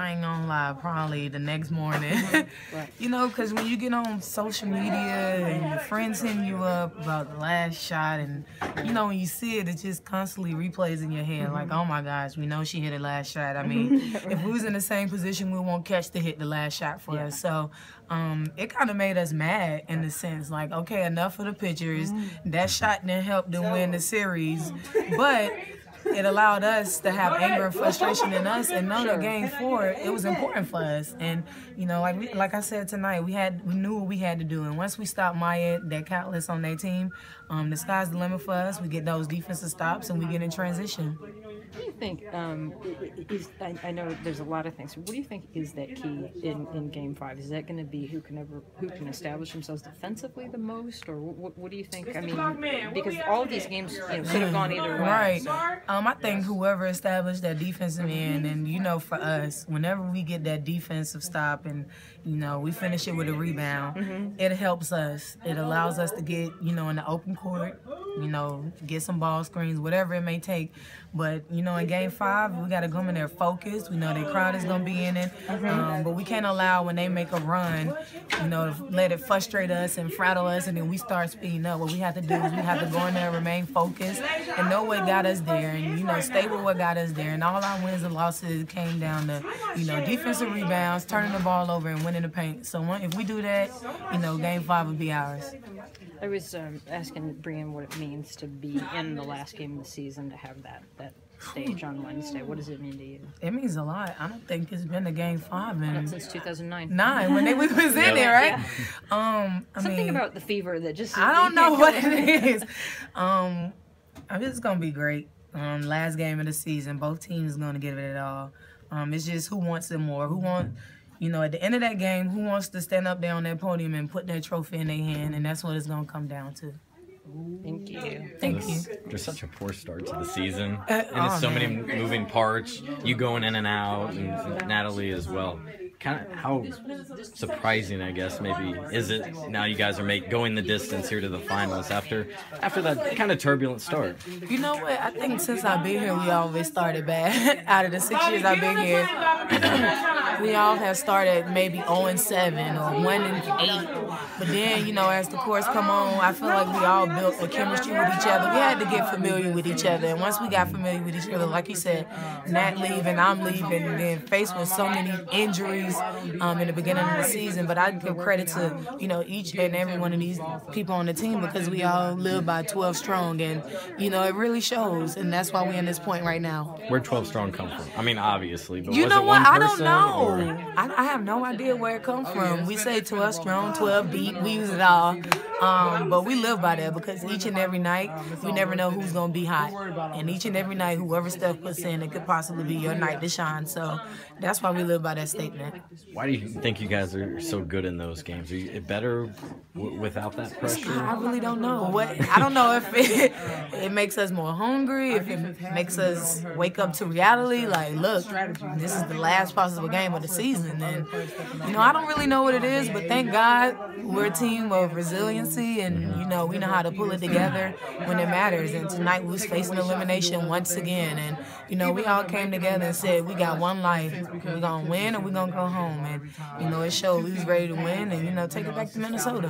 I ain't gonna lie, probably the next morning. Right. You know, because when you get on social media and your friends hitting you up about the last shot, and you know, when you see it, it just constantly replays in your head. Like, oh my gosh, we know she hit a last shot. I mean, if we was in the same position, we won't catch to hit the last shot for us. So it kind of made us mad in the sense, like, okay, enough of the pictures. That shot didn't help them win the series, but it allowed us to have anger and frustration in us and know that game 4, it was important for us. And, you know, like I said tonight, we knew what we had to do. And once we stopped Maya, that catalyst on their team, the sky's the limit for us. We get those defensive stops and we get in transition. What do you think I know there's a lot of things. What do you think is that key in Game 5? Is that going to be who can establish themselves defensively the most, or what do you think? I mean, because all of these games could have gone either way. Right. So. I think whoever established that defensive end, and you know, for us, whenever we get that defensive stop and you know we finish it with a rebound, it helps us. It allows us to get in the open court, get some ball screens, whatever it may take. But in Game 5, we got to come in there focused. We know the crowd is gonna be in it, but we can't allow when they make a run, let it frustrate us and frazzle us, and then we start speeding up. What we have to do is we have to go in there, remain focused, and know what got us there, and stay with what got us there. And all our wins and losses came down to defensive rebounds, turning the ball over, and winning the paint. So if we do that, Game 5 will be ours. I was asking Brian what it means to be in the last game of the season, to have that stage on Wednesday. What does it mean to you? It means a lot. I don't think it's been a Game 5 since 2009. When we was in there, right? Yeah. Something about the fever that just... I don't know what it is. It's going to be great. Last game of the season, both teams going to give it all. It's just who wants it more. Who wants... at the end of that game, who wants to stand up there on that podium and put that trophy in their hand, and that's what it's going to come down to. Thank you. Thank you. There's such a poor start to the season, and it's so many moving parts. You going in and out, and Natalie as well. Kind of how surprising, I guess, maybe is it now you guys are going the distance here to the finals after that kind of turbulent start? You know what? I think since I've been here, we always started bad. Out of the 6 years I've been here, we all have started maybe 0-7 or 1-8. But then, as the course come on, I feel like we all built a chemistry with each other. We had to get familiar with each other. And once we got familiar with each other, like you said, Nat leaving, I'm leaving, and then faced with so many injuries in the beginning of the season. But I give credit to, each and every one of these people on the team, because we all live by 12 strong. And, it really shows. And that's why we're in this point right now. Where'd 12 strong come from? I mean, obviously. But you was know it what? one I don't person, know. or? I have no idea where it comes from. We say 12 strong, 12 deep. We use it all. But we live by that, because each and every night, you never know who's going to be hot. And each and every night, whoever Steph puts in, it could possibly be your night to shine. So that's why we live by that statement. Why do you think you guys are so good in those games? Are you better without that pressure? I really don't know. I don't know if it makes us more hungry, if it makes us wake up to reality. Like, look, this is the last possible game of the season. And, I don't really know what it is, but thank God we're a team of resiliency, and, we know how to pull it together when it matters. And tonight we was facing elimination once again. And, we all came together and said, we got one life. We're going to win or we're going to go home. And, it showed we was ready to win and, take it back to Minnesota.